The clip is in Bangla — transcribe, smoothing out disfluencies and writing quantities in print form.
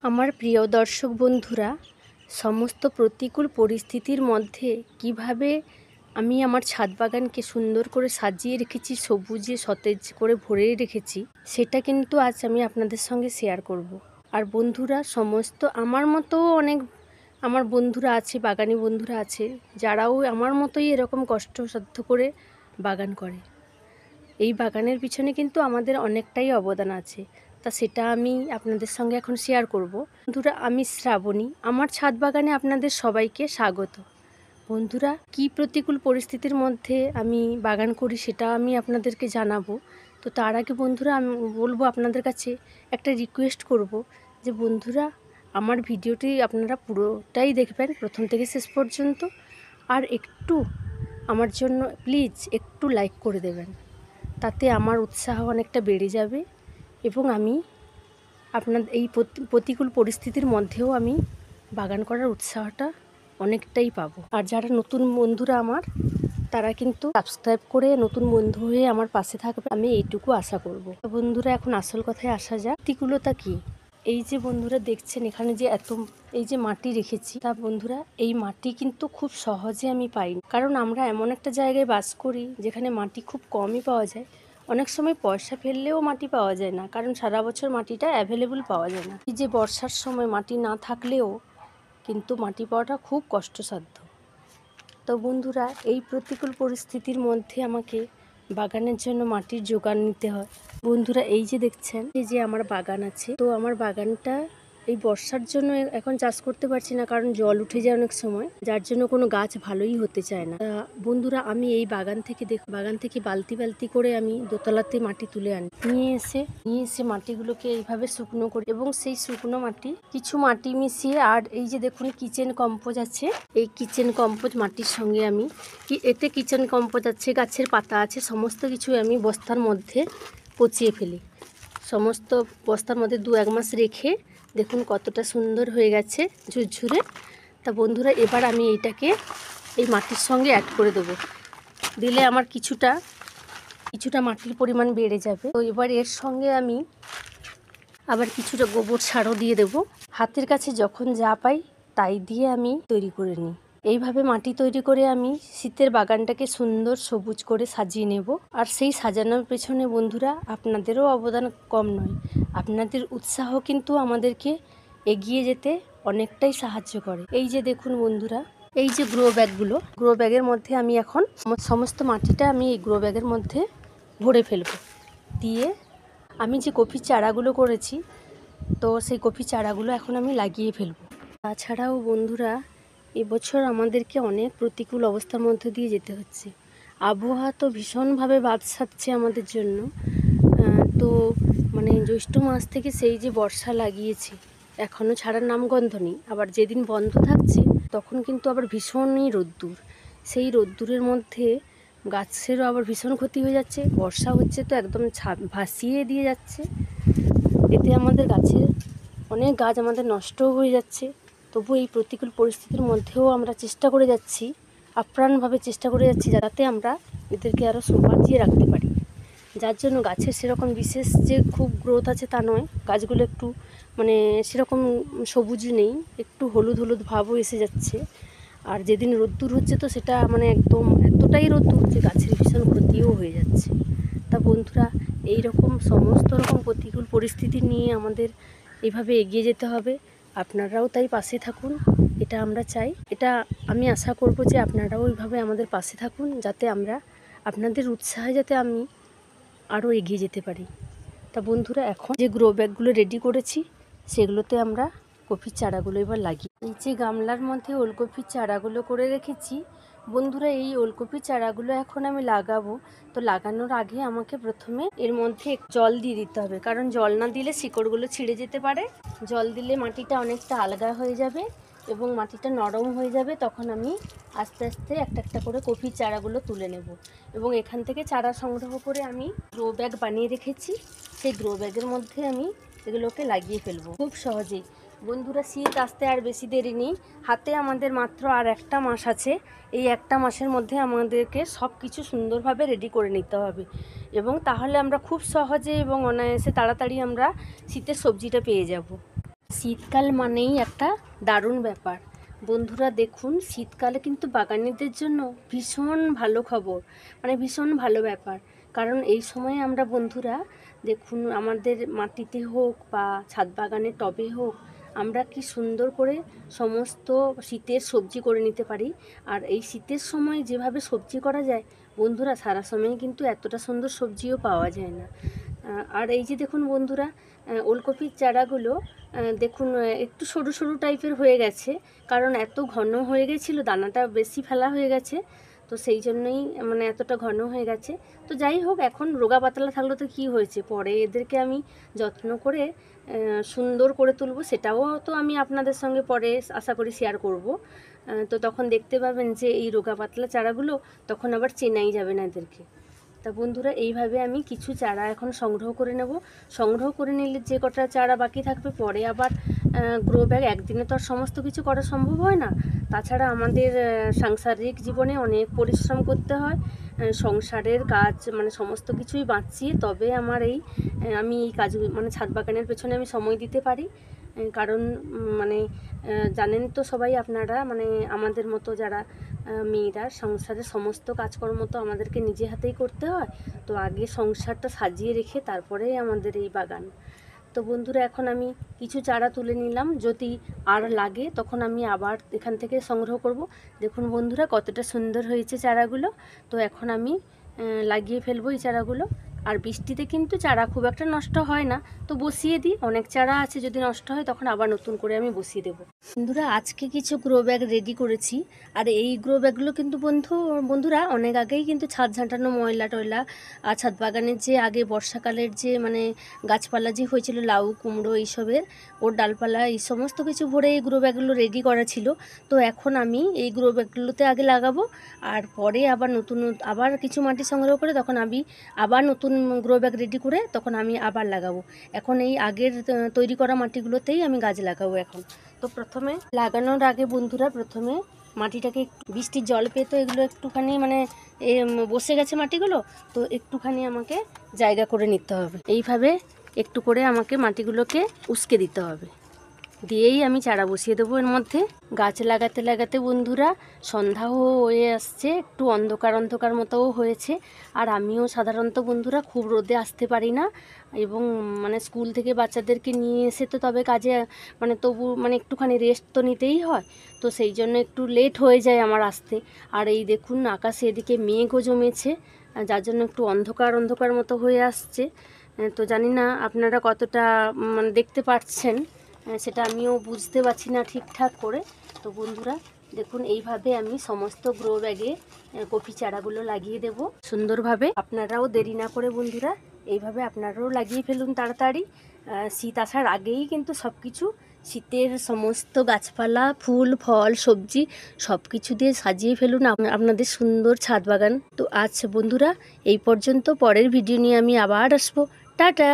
আমার প্রিয় দর্শক বন্ধুরা, সমস্ত প্রতিকূল পরিস্থিতির মধ্যে কিভাবে আমি আমার ছাদ বাগানকে সুন্দর করে সাজিয়ে রেখেছি, সবুজে সতেজ করে ভরে রেখেছি, সেটা কিন্তু আজ আমি আপনাদের সঙ্গে শেয়ার করব। আর বন্ধুরা, সমস্ত আমার মতো অনেক আমার বন্ধুরা আছে, বাগানি বন্ধুরা আছে, যারাও আমার মতোই এরকম কষ্টসাধ্য করে বাগান করে। এই বাগানের পিছনে কিন্তু আমাদের অনেকটাই অবদান আছে, তা সেটা আমি আপনাদের সঙ্গে এখন শেয়ার করব। বন্ধুরা, আমি শ্রাবণী, আমার ছাদ বাগানে আপনাদের সবাইকে স্বাগত। বন্ধুরা, কি প্রতিকূল পরিস্থিতির মধ্যে আমি বাগান করি সেটা আমি আপনাদেরকে জানাবো। তো তার আগে বন্ধুরা, আমি বলবো আপনাদের কাছে একটা রিকোয়েস্ট করব, যে বন্ধুরা আমার ভিডিওটি আপনারা পুরোটাই দেখবেন প্রথম থেকে শেষ পর্যন্ত, আর একটু আমার জন্য প্লিজ একটু লাইক করে দেবেন, তাতে আমার উৎসাহ অনেকটা বেড়ে যাবে এবং আমি আপনাদের এই প্রতিকূল পরিস্থিতির মধ্যেও আমি বাগান করার উৎসাহটা অনেকটাই পাবো। আর যারা নতুন বন্ধুরা আমার, তারা কিন্তু সাবস্ক্রাইব করে নতুন বন্ধু হয়ে আমার পাশে থাকবে, আমি এইটুকু আশা করব। বন্ধুরা, এখন আসল কথায় আসা যাক। প্রতিকূলতা কি? এই যে বন্ধুরা দেখছেন এখানে যে এই যে মাটি রেখেছি, তা বন্ধুরা এই মাটি কিন্তু খুব সহজে আমি পাই না, কারণ আমরা এমন একটা জায়গায় বাস করি যেখানে মাটি খুব কমই পাওয়া যায়। অনেক সময় পয়সা ফেললেও মাটি পাওয়া যায় না, কারণ সারা বছর মাটিটা অ্যাভেলেবল পাওয়া যায় না। এই যে বর্ষার সময় মাটি না থাকলেও কিন্তু মাটি পাওয়াটা খুব কষ্টসাধ্য। তো বন্ধুরা, এই প্রতিকূল পরিস্থিতির মধ্যে আমাকে বাগানের জন্য মাটির জোগান নিতে হয়। বন্ধুরা, এই যে দেখছেন এই যে আমার বাগান আছে, তো আমার বাগানটা এই বর্ষার জন্য এখন চাষ করতে পারছি না, কারণ জল উঠে যায় অনেক সময়, যার জন্য কোনো গাছ ভালোই হতে চায় না। বন্ধুরা, আমি এই বাগান থেকে বালতি বালতি করে আমি দোতলাতে মাটি তুলে আনি, নিয়ে এসে মাটিগুলোকে এইভাবে শুকনো করি, এবং সেই শুকনো মাটি কিছু মাটি মিশিয়ে, আর এই যে দেখুন কিচেন কম্পোজ আছে, এই কিচেন কম্পোজ মাটির সঙ্গে আমি এতে কিচেন কম্পোজ আছে, গাছের পাতা আছে, সমস্ত কিছু আমি বস্তার মধ্যে পচিয়ে ফেলি। সমস্ত বস্তার মধ্যে 2-1 মাস রেখে দেখুন কতটা সুন্দর হয়ে গেছে ঝুরঝুরে। তা বন্ধুরা, এবার আমি এইটাকে এই মাটির সঙ্গে অ্যাড করে দেবো, দিলে আমার কিছুটা মাটির পরিমাণ বেড়ে যাবে। তো এবার এর সঙ্গে আমি আবার কিছুটা গোবর সারও দিয়ে দেব। হাতের কাছে যখন যা পাই তাই দিয়ে আমি তৈরি করে নিই। এইভাবে মাটি তৈরি করে আমি শীতের বাগানটাকে সুন্দর সবুজ করে সাজিয়ে নেব। আর সেই সাজানোর পেছনে বন্ধুরা আপনাদেরও অবদান কম নয়, আপনাদের উৎসাহ কিন্তু আমাদেরকে এগিয়ে যেতে অনেকটাই সাহায্য করে। এই যে দেখুন বন্ধুরা, এই যে গ্রো ব্যাগের মধ্যে আমি এখন সমস্ত মাটিটা আমি এই গ্রো ব্যাগের মধ্যে ভরে ফেলব। দিয়ে আমি যে কপির চারাগুলো করেছি, তো সেই কপির চারাগুলো এখন আমি লাগিয়ে ফেলব। তাছাড়াও বন্ধুরা, এবছর আমাদেরকে অনেক প্রতিকূল অবস্থার মধ্যে দিয়ে যেতে হচ্ছে। আবহাওয়া তো ভীষণভাবে বাদ সাধছে আমাদের জন্য। তো মানে জ্যৈষ্ঠ মাস থেকে সেই যে বর্ষা লাগিয়েছে, এখনও ছাড়ার নামগন্ধ নেই। আবার যেদিন বন্ধ থাকছে তখন কিন্তু আবার ভীষণই রোদ্দুর। সেই রোদ্দুরের মধ্যে গাছেরও আবার ভীষণ ক্ষতি হয়ে যাচ্ছে। বর্ষা হচ্ছে তো একদম ভাসিয়ে দিয়ে যাচ্ছে, এতে আমাদের অনেক গাছ আমাদের নষ্টও হয়ে যাচ্ছে। তবু এই প্রতিকূল পরিস্থিতির মধ্যেও আমরা চেষ্টা করে যাচ্ছি, আপ্রাণভাবে চেষ্টা করে যাচ্ছি, যাতে আমরা এদেরকে আরও বাঁচিয়ে রাখতে পারি। যার জন্য গাছের সেরকম বিশেষ যে খুব গ্রোথ আছে তা নয়, গাছগুলো একটু মানে সেরকম সবুজ নেই, একটু হলুদ ভাবও এসে যাচ্ছে। আর যেদিন রোদ্দুর হচ্ছে তো সেটা মানে একদম এতটাই রোদ্দুর যে গাছের ভীষণ ক্ষতিও হয়ে যাচ্ছে। তা বন্ধুরা, সমস্ত রকম প্রতিকূল পরিস্থিতি নিয়ে আমাদের এইভাবে এগিয়ে যেতে হবে। আপনারাও তাই পাশে থাকুন, এটা আমরা চাই। এটা আমি আশা করব যে আপনারাও এইভাবে আমাদের পাশে থাকুন, যাতে আমরা আপনাদের উৎসাহে যাতে আমি আরও এগিয়ে যেতে পারি। তা বন্ধুরা, এখন যে গ্রো ব্যাগগুলো রেডি করেছি সেগুলোতে আমরা কপির চারাগুলো এবার লাগিয়ে, এই যে গামলার মধ্যে ওলকপির চারাগুলো করে রেখেছি বন্ধুরা, এই ওলকপির চারাগুলো এখন আমি লাগাবো। তো লাগানোর আগে আমাকে প্রথমে এর মধ্যে জল দিয়ে দিতে হবে, কারণ জল না দিলে শিকড়গুলো ছিঁড়ে যেতে পারে। জল দিলে মাটিটা অনেকটা আলগা হয়ে যাবে এবং মাটিটা নরম হয়ে যাবে। তখন আমি আস্তে আস্তে একটা করে কপির চারাগুলো তুলে নেব, এবং এখান থেকে চারা সংগ্রহ করে আমি গ্রো ব্যাগ বানিয়ে রেখেছি, সেই গ্রো ব্যাগের মধ্যে আমি এগুলোকে লাগিয়ে ফেলবো খুব সহজেই। বন্ধুরা, শীত আসতে আর বেশি দেরি নেই, হাতে আমাদের মাত্র আর 1 মাস আছে। এই 1 মাসের মধ্যে আমাদেরকে সব কিছু সুন্দরভাবে রেডি করে নিতে হবে, এবং তাহলে আমরা খুব সহজে এবং অনায়াসে তাড়াতাড়ি আমরা শীতের সবজিটা পেয়ে যাব। শীতকাল মানেই একটা দারুণ ব্যাপার। বন্ধুরা দেখুন, শীতকালে কিন্তু বাগানিদের জন্য ভীষণ ভালো খবর, মানে ভীষণ ভালো ব্যাপার। কারণ এই সময়ে আমরা বন্ধুরা দেখুন, আমাদের মাটিতে হোক বা ছাদ বাগানের টবে হোক, আমরা কি সুন্দর করে সমস্ত শীতের সবজি করে নিতে পারি। আর এই শীতের সময় যেভাবে সবজি করা যায় বন্ধুরা, সারা সময় কিন্তু এতটা সুন্দর সবজিও পাওয়া যায় না। আর এই যে দেখুন বন্ধুরা, ওলকপির চারাগুলো দেখুন একটু সরু সরু টাইপের হয়ে গেছে, কারণ এত ঘন হয়ে গেছিলো, দানাটা বেশি ফেলা হয়ে গেছে, তো সেই জন্যই মানে এতটা ঘন হয়ে গেছে। তো যাই হোক, এখন রোগা পাতলা থাকলে তো কী হয়েছে, পরে এদেরকে আমি যত্ন করে সুন্দর করে তুলব, সেটাও তো আমি আপনাদের সঙ্গে পরে আশা করি শেয়ার করব। তো তখন দেখতে পাবেন যে এই রোগা পাতলা চারাগুলো তখন আবার চেনাই যাবে না এদেরকে। তা বন্ধুরা, এইভাবে আমি কিছু চারা এখন সংগ্রহ করে নেব। সংগ্রহ করে নিলে যে কটা চারা বাকি থাকবে পরে আবার গ্রো ব্যাগ, একদিনে তো আর সমস্ত কিছু করা সম্ভব হয় না। তাছাড়া আমাদের সাংসারিক জীবনে অনেক পরিশ্রম করতে হয়, সংসারের কাজ মানে সমস্ত কিছুই বাঁচিয়ে তবে আমার আমি এই কাজ মানে ছাদ বাগানের পেছনে আমি সময় দিতে পারি। কারণ মানে জানেন তো সবাই আপনারা, মানে আমাদের মতো যারা মেয়েরা সংসারের সমস্ত কাজকর্ম তো আমাদেরকে নিজে হাতেই করতে হয়। তো আগে সংসারটা সাজিয়ে রেখে তারপরে আমাদের এই বাগান। তো বন্ধুরা, এখন আমি কিছু চারা তুলে নিলাম, যদি আর লাগে তখন আমি আবার এখান থেকে সংগ্রহ করব। দেখুন বন্ধুরা, কতটা সুন্দর হয়েছে চারাগুলো। তো এখন আমি লাগিয়ে ফেলবো এই চারাগুলো। আর বৃষ্টিতে কিন্তু চারা খুব একটা নষ্ট হয় না, তো বসিয়ে দিই। অনেক চারা আছে, যদি নষ্ট হয় তখন আবার নতুন করে আমি বসিয়ে দেবো। বন্ধুরা, আজকে কিছু গ্রো ব্যাগ রেডি করেছি। আর এই গ্রো ব্যাগগুলো কিন্তু বন্ধুরা অনেক আগেই কিন্তু ছাদ ঝাঁটানো ময়লা টয়লা আর ছাদ বাগানের যে আগে বর্ষাকালের যে মানে গাছপালা যে হয়েছিল, লাউ কুমড়ো এইসবের, ওর ডালপালা এই সমস্ত কিছু ভরে এই গ্রো ব্যাগগুলো রেডি করা ছিল। তো এখন আমি এই গ্রো ব্যাগগুলোতে আগে লাগাবো, আর পরে আবার আবার কিছু মাটি সংগ্রহ করে তখন আমি আবার নতুন গ্রো ব্যাগ রেডি করে তখন আমি আবার লাগাবো। এখন এই আগের তৈরি করা মাটিগুলোতেই আমি গাছ লাগাবো এখন। তো প্রথমে লাগানোর আগে বন্ধুরা, প্রথমে মাটিটাকে বৃষ্টির জল পেয়ে তো এগুলো একটুখানি মানে বসে গেছে মাটিগুলো, তো একটুখানি আমাকে জায়গা করে নিতে হবে। এইভাবে একটু করে আমাকে মাটিগুলোকে উস্কে দিতে হবে, দিয়েই আমি চারা বসিয়ে দেবো এর মধ্যে। গাছ লাগাতে লাগাতে বন্ধুরা সন্ধ্যাও হয়ে আসছে, একটু অন্ধকার অন্ধকার মতোও হয়েছে। আর আমিও সাধারণত বন্ধুরা খুব রোদে আসতে পারি না, এবং মানে স্কুল থেকে বাচ্চাদেরকে নিয়ে এসে তো তবে কাজে মানে তবু মানে একটুখানি রেস্ট তো নিতেই হয়, তো সেই জন্য একটু লেট হয়ে যায় আমার আসতে। আর এই দেখুন আকাশে এদিকে মেঘও জমেছে, যার জন্য একটু অন্ধকার অন্ধকার মতো হয়ে আসছে। তো জানি না আপনারা কতটা মানে দেখতে পাচ্ছেন, সেটা আমিও বুঝতে পারছি না ঠিকঠাক করে। তো বন্ধুরা দেখুন, এইভাবে আমি সমস্ত গ্রো ব্যাগে কফি চারাগুলো লাগিয়ে দেব সুন্দরভাবে। আপনারাও দেরি না করে বন্ধুরা এইভাবে আপনারাও লাগিয়ে ফেলুন তাড়াতাড়ি। শীত আসার আগেই কিন্তু সব কিছু শীতের সমস্ত গাছপালা, ফুল ফল সবজি সব কিছু দিয়ে সাজিয়ে ফেলুন আপনাদের সুন্দর ছাদ বাগান। তো আচ্ছা বন্ধুরা, এই পর্যন্ত, পরের ভিডিও নিয়ে আমি আবার আসবো। টাটা।